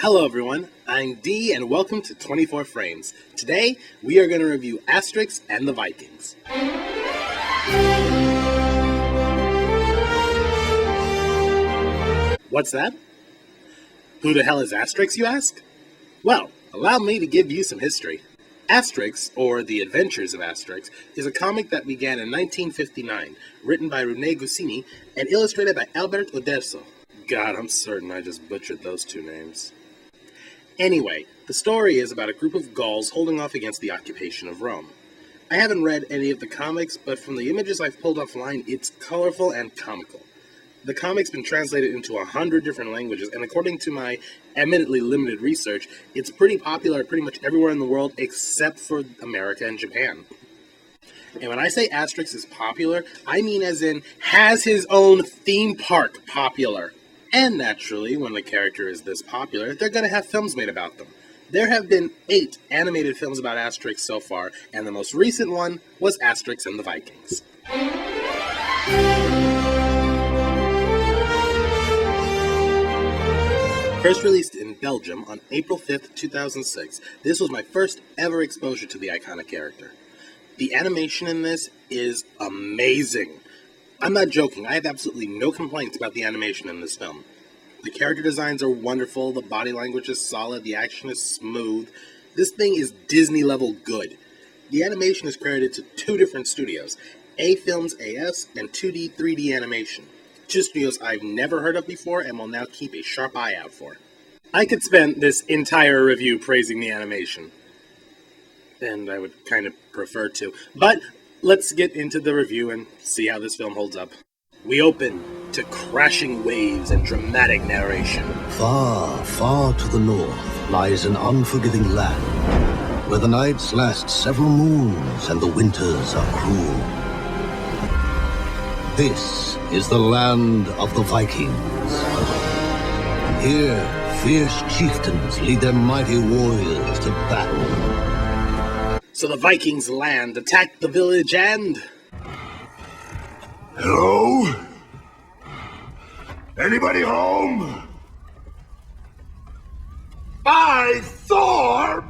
Hello everyone, I'm Dee and welcome to 24 Frames. Today, we are going to review Asterix and the Vikings. What's that? Who the hell is Asterix, you ask? Well, allow me to give you some history. Asterix, or The Adventures of Asterix, is a comic that began in 1959, written by René Goscinny and illustrated by Albert Uderzo. God, I'm certain I just butchered those two names. Anyway, the story is about a group of Gauls holding off against the occupation of Rome. I haven't read any of the comics, but from the images I've pulled offline, it's colorful and comical. The comic's been translated into 100 different languages, and according to my eminently limited research, it's pretty popular pretty much everywhere in the world except for America and Japan. And when I say Asterix is popular, I mean as in has his own theme park popular. And naturally, when the character is this popular, they're going to have films made about them. There have been 8 animated films about Asterix so far, and the most recent one was Asterix and the Vikings. First released in Belgium on April 5th, 2006, this was my first ever exposure to the iconic character. The animation in this is amazing. I'm not joking, I have absolutely no complaints about the animation in this film. The character designs are wonderful, the body language is solid, the action is smooth. This thing is Disney level good. The animation is credited to 2 different studios, A-Films AS and 2D 3D Animation. 2 studios I've never heard of before and will now keep a sharp eye out for. I could spend this entire review praising the animation. And I would kind of prefer to, but let's get into the review and see how this film holds up. We open to crashing waves and dramatic narration. Far, far to the north lies an unforgiving land, where the nights last several moons and the winters are cruel. This is the land of the Vikings. Here, fierce chieftains lead their mighty warriors to battle. So the Vikings land, attack the village, and... Hello? Anybody home? By Thor!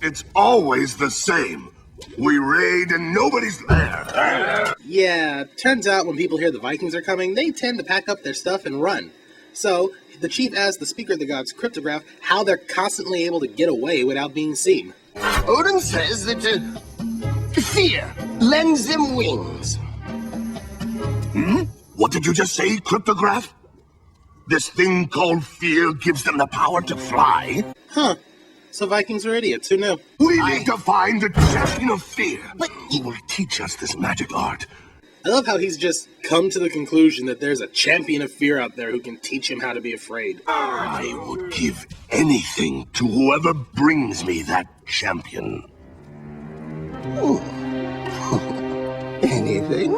It's always the same. We raid and nobody's there. Yeah, turns out when people hear the Vikings are coming, they tend to pack up their stuff and run. So, the chief asked the speaker of the gods cryptograph how they're constantly able to get away without being seen. Odin says that fear lends them wings. What did you just say, cryptograph? This thing called fear gives them the power to fly? Huh. So Vikings are idiots, who knew? We need to find the champion of fear. But He will teach us this magic art. I love how he's just come to the conclusion that there's a champion of fear out there who can teach him how to be afraid. I would give anything to whoever brings me that champion. anything?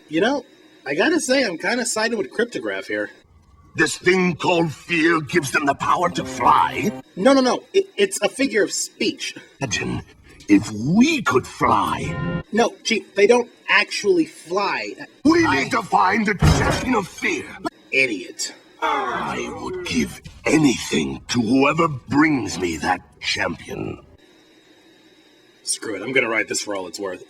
You know, I gotta say I'm kind of siding with cryptograph here. This thing called fear gives them the power to fly? No. It's a figure of speech. Imagine if we could fly. No, Chief, they don't actually fly. We need to find the champion of fear. Idiot. I would give anything to whoever brings me that champion. Screw it, I'm gonna write this for all it's worth.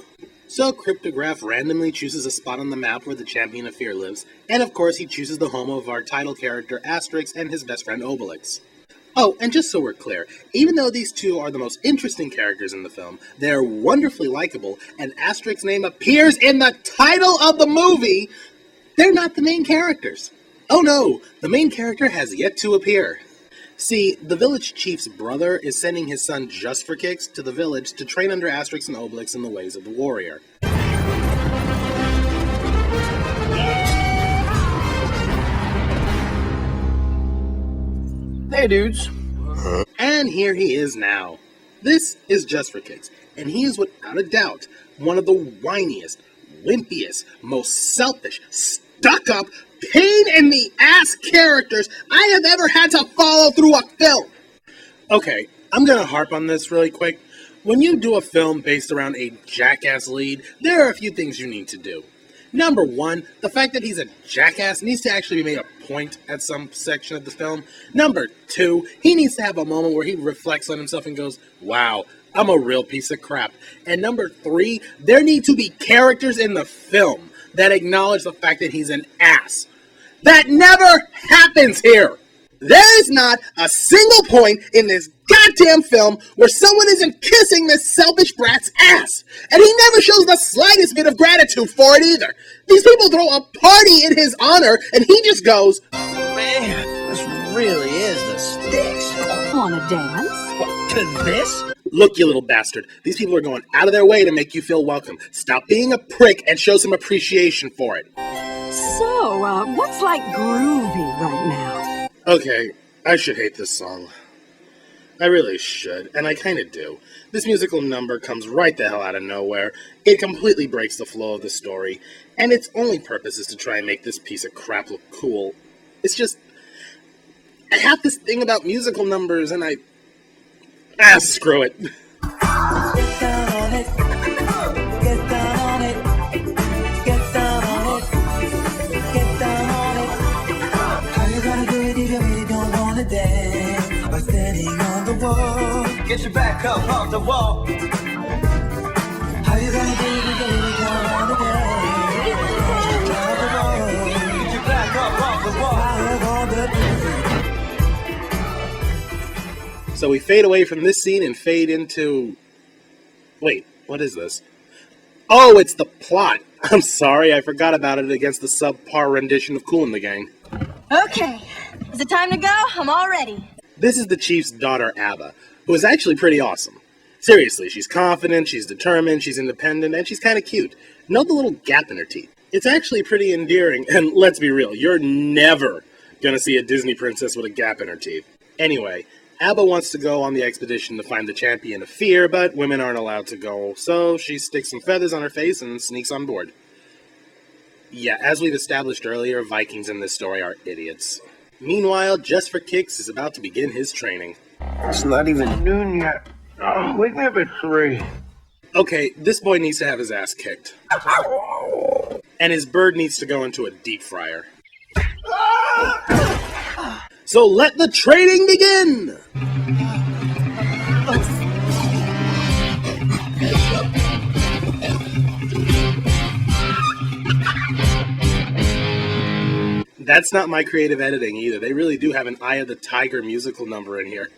So Cryptograph randomly chooses a spot on the map where the Champion of Fear lives, and of course he chooses the home of our title character Asterix and his best friend Obelix. Oh, and just so we're clear, even though these two are the most interesting characters in the film, they're wonderfully likable, and Asterix's name appears in the title of the movie, they're not the main characters. Oh no, the main character has yet to appear. See, the village chief's brother is sending his son just for kicks to the village to train under Asterix and Obelix in the ways of the warrior. Hey, dudes. And here he is now. This is Just for Kicks, and he is without a doubt one of the whiniest, wimpiest, most selfish, stuck-up, pain-in-the-ass characters I have ever had to follow through a film. Okay, I'm gonna harp on this really quick. When you do a film based around a jackass lead, there are a few things you need to do. Number one, the fact that he's a jackass needs to actually be made a point at some section of the film. Number two, he needs to have a moment where he reflects on himself and goes, wow, I'm a real piece of crap. And number three, there need to be characters in the film that acknowledge the fact that he's an ass. That never happens here. There is not a single point in this goddamn film where someone isn't kissing this selfish brat's ass. And he never shows the slightest bit of gratitude for it either. These people throw a party in his honor, and he just goes, Man, this really is the sticks. Wanna dance? What, to this? look, you little bastard. These people are going out of their way to make you feel welcome. Stop being a prick and show some appreciation for it. So, what's like groovy right now? Okay, I should hate this song. I really should, and I kinda do. This musical number comes right the hell out of nowhere. It completely breaks the flow of the story, and its only purpose is to try and make this piece of crap look cool. It's just... I have this thing about musical numbers, and screw it. Get down on it. Get down on it. Get down on it. Get down on it. How you gonna do it if you really don't wanna dance? By standing on the wall. Get your back up off the wall. How you gonna do it if you really don't wanna dance? Get your back up off the wall. So we fade away from this scene and fade into... Wait, what is this? Oh, it's the plot. I'm sorry, I forgot about it against the subpar rendition of Kool and the Gang. Okay, is it time to go? I'm all ready. This is the chief's daughter, Abba, who is actually pretty awesome. Seriously, she's confident, she's determined, she's independent, and she's kind of cute. Note the little gap in her teeth. It's actually pretty endearing, and let's be real, you're never gonna see a Disney princess with a gap in her teeth. Anyway, Abba wants to go on the expedition to find the champion of fear, but women aren't allowed to go, so she sticks some feathers on her face and sneaks on board. Yeah, as we've established earlier, Vikings in this story are idiots. Meanwhile, Just for Kicks is about to begin his training. It's not even noon yet. Oh, wake me up at 3. Okay, this boy needs to have his ass kicked. And his bird needs to go into a deep fryer. So let the training begin! That's not my creative editing either. They really do have an Eye of the Tiger musical number in here.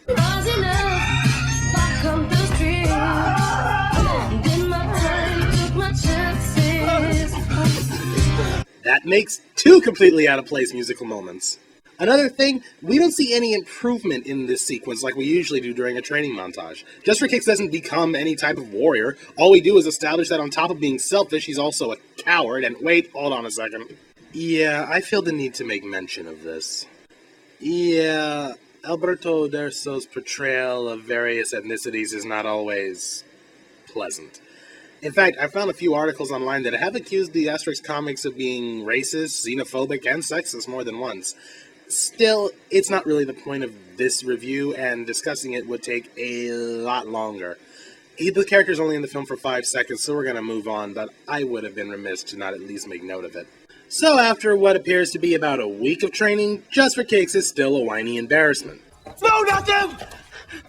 That makes 2 completely out of place musical moments. Another thing, we don't see any improvement in this sequence like we usually do during a training montage. Just for Kicks doesn't become any type of warrior. All we do is establish that on top of being selfish, he's also a coward. And wait, hold on a second. Yeah, I feel the need to make mention of this. Yeah, Alberto D'Urso's portrayal of various ethnicities is not always pleasant. In fact, I found a few articles online that have accused the Asterix comics of being racist, xenophobic, and sexist more than once. Still, it's not really the point of this review, and discussing it would take a lot longer. The character's only in the film for 5 seconds, so we're going to move on, but I would have been remiss to not at least make note of it. So after what appears to be about a week of training, Just for Kicks is still a whiny embarrassment. No, not them!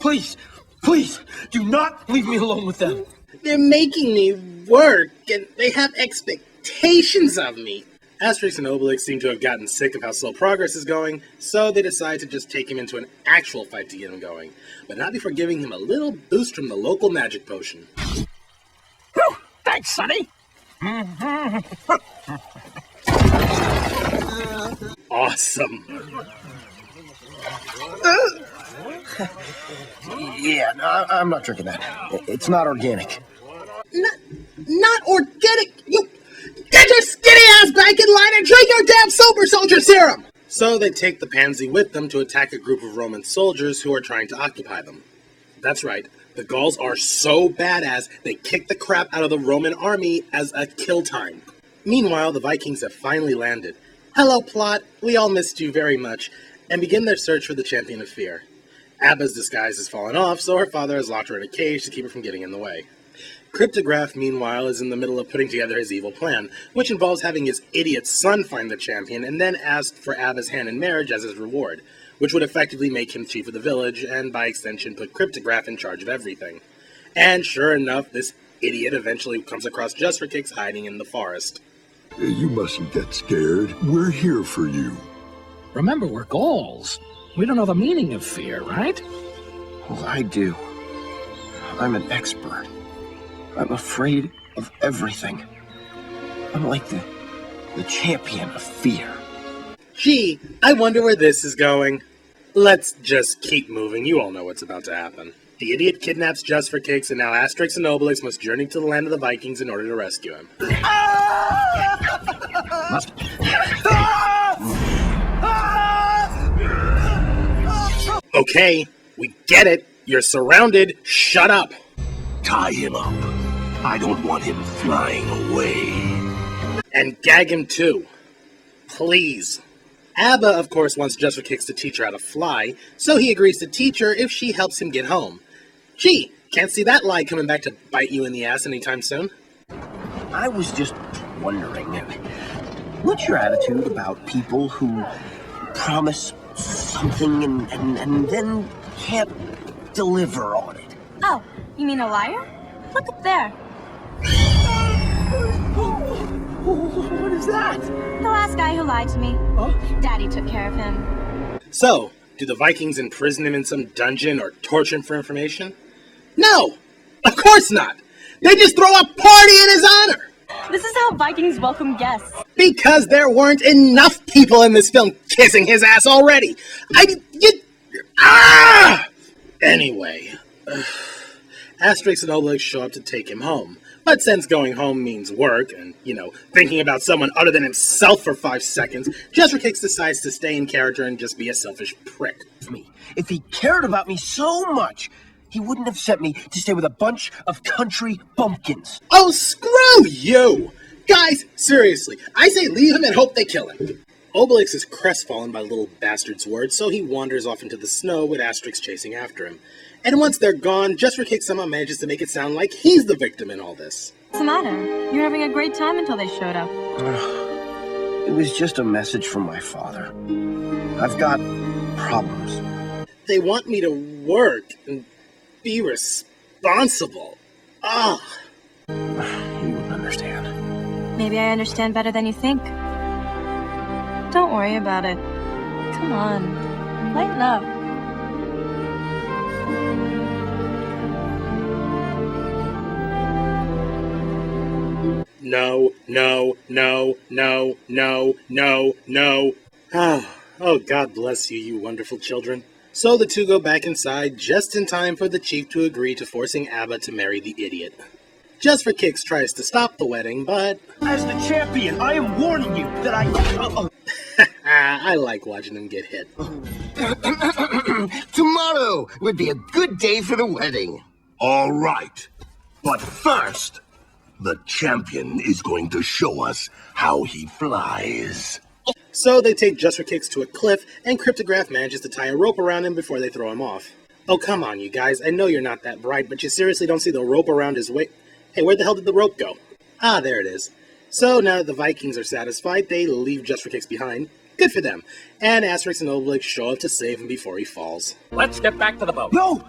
Please, please, do not leave me alone with them. They're making me work, and they have expectations of me. Asterix and Obelix seem to have gotten sick of how slow progress is going, so they decide to just take him into an actual fight to get him going, but not before giving him a little boost from the local magic potion. Whew, thanks, Sonny. Awesome. Yeah, no, I'm not drinking that. It's not organic. Not organic! You get your skinny ass back in line and drink your damn Super Soldier Serum! So they take the pansy with them to attack a group of Roman soldiers who are trying to occupy them. That's right, the Gauls are so badass they kick the crap out of the Roman army as a kill time. Meanwhile, the Vikings have finally landed. Hello, plot, we all missed you very much, and begin their search for the Champion of Fear. Abba's disguise has fallen off, so her father has locked her in a cage to keep her from getting in the way. Cryptograph, meanwhile, is in the middle of putting together his evil plan, which involves having his idiot son find the champion and then ask for Abba's hand in marriage as his reward, which would effectively make him chief of the village and, by extension, put Cryptograph in charge of everything. And sure enough, this idiot eventually comes across Just for Kicks hiding in the forest. You mustn't get scared. We're here for you. Remember, we're ghouls. We don't know the meaning of fear, right? Well, I do. I'm an expert. I'm afraid of everything. I'm like the champion of fear. Gee, I wonder where this is going. Let's just keep moving. You all know what's about to happen. The idiot kidnaps Just for Kicks, and now Asterix and Obelix must journey to the land of the Vikings in order to rescue him. Okay, we get it. You're surrounded. Shut up. Tie him up. I don't want him flying away. And gag him too. Please. Abba, of course, wants Just for Kicks to teach her how to fly, so he agrees to teach her if she helps him get home. Gee, can't see that lie coming back to bite you in the ass anytime soon. I was just wondering, what's your attitude about people who promise something and then can't deliver on it? Oh, you mean a liar? Look up there. What is that? The last guy who lied to me. Huh? Daddy took care of him. So, do the Vikings imprison him in some dungeon or torture him for information? No! Of course not! They just throw a party in his honor! This is how Vikings welcome guests. Because there weren't enough people in this film kissing his ass already! Anyway, Asterix and Obelix show up to take him home. But since going home means work and, thinking about someone other than himself for 5 seconds, Just for Kicks decides to stay in character and just be a selfish prick. If he cared about me so much, he wouldn't have sent me to stay with a bunch of country bumpkins. Oh, screw you! Guys, seriously, I say leave him and hope they kill him. Obelix is crestfallen by the little bastard's words, so he wanders off into the snow with Asterix chasing after him. And once they're gone, Just for Kicks somehow manages to make it sound like he's the victim in all this. What's the matter? You were having a great time until they showed up. It was just a message from my father. I've got problems. They want me to work and be responsible. Ugh. You wouldn't understand. Maybe I understand better than you think. Don't worry about it. Come on, lighten up. No. Oh, God bless you, you wonderful children. So the two go back inside just in time for the chief to agree to forcing Abba to marry the idiot. Just for Kicks tries to stop the wedding, but... As the champion, I am warning you that I like watching him get hit. Tomorrow would be a good day for the wedding. All right. But first, the champion is going to show us how he flies. So they take Just for Kicks to a cliff, and Cryptograph manages to tie a rope around him before they throw him off. Oh, come on, you guys. I know you're not that bright, but you seriously don't see the rope around his waist? Hey, where the hell did the rope go? Ah, there it is. So now that the Vikings are satisfied, they leave Just for Kicks behind. Good for them. And Asterix and Obelix show up to save him before he falls. Let's get back to the boat. No,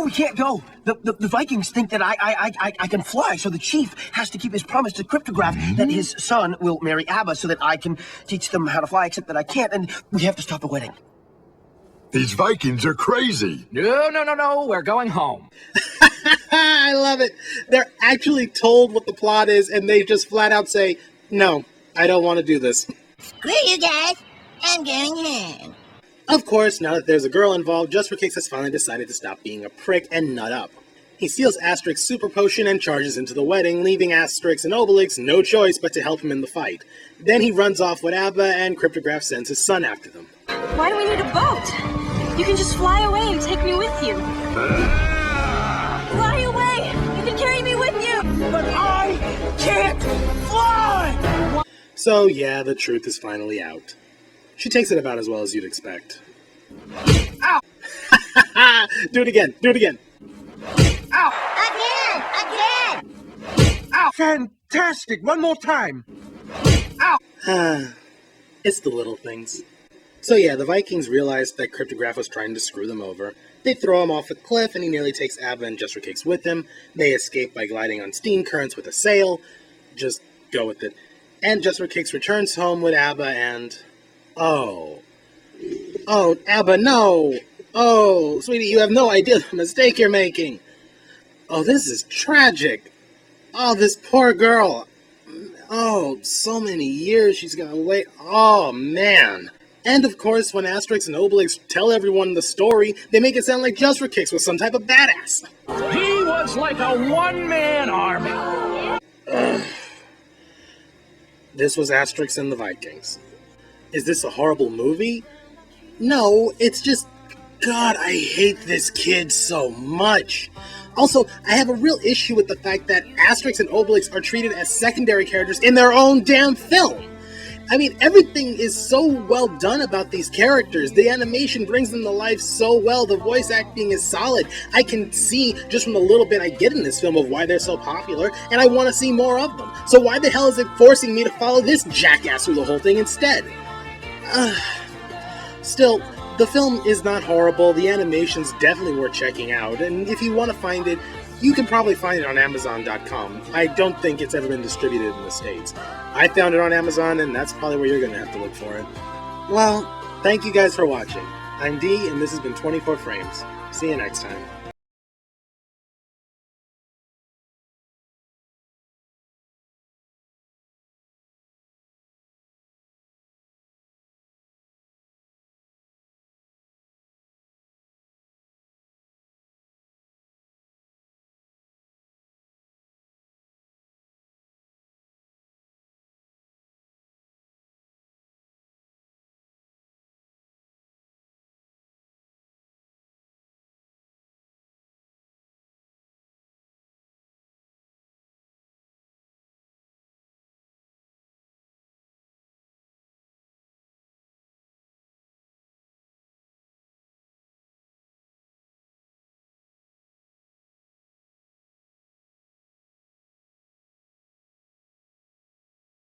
we can't go. The Vikings think that I can fly, so the chief has to keep his promise to Cryptograph that his son will marry Abba so that I can teach them how to fly, except that I can't, and we have to stop the wedding. These Vikings are crazy. No, we're going home. I love it. They're actually told what the plot is, and they just flat out say, no, I don't want to do this. Screw you guys. I'm going home. Of course, now that there's a girl involved, Just for Kicks has finally decided to stop being a prick and nut up. He steals Asterix's super potion and charges into the wedding, leaving Asterix and Obelix no choice but to help him in the fight. Then he runs off with Abba, and Cryptograph sends his son after them. Why do we need a boat? You can just fly away and take me with you. Fly away! You can carry me with you! But I can't fly! So yeah, the truth is finally out. She takes it about as well as you'd expect. Do it again. Do it again. Again! Ow! Fantastic! One more time! It's the little things. So yeah, the Vikings realized that Cryptograph was trying to screw them over. They throw him off a cliff, and he nearly takes Abba and Jester Cakes with him. They escape by gliding on steam currents with a sail. Just go with it. And Jester Cakes returns home with Abba and... Oh, Abba, no! Oh, sweetie, you have no idea the mistake you're making. Oh, this is tragic. Oh, this poor girl. Oh, so many years she's gonna wait. Oh, man. And of course, when Asterix and Obelix tell everyone the story, they make it sound like Jester Cakes was some type of badass. He was like a one-man army. This was Asterix and the Vikings. Is this a horrible movie? No, it's just... God, I hate this kid so much. Also, I have a real issue with the fact that Asterix and Obelix are treated as secondary characters in their own damn film. I mean, everything is so well done about these characters. The animation brings them to life so well. The voice acting is solid. I can see, just from the little bit I get in this film, of why they're so popular, and I want to see more of them. So why the hell is it forcing me to follow this jackass through the whole thing instead? Still, the film is not horrible. The animation's definitely worth checking out, and if you want to find it, you can probably find it on Amazon.com. I don't think it's ever been distributed in the States. I found it on Amazon, and that's probably where you're going to have to look for it. Well, thank you guys for watching. I'm D, and this has been 24 Frames. See you next time.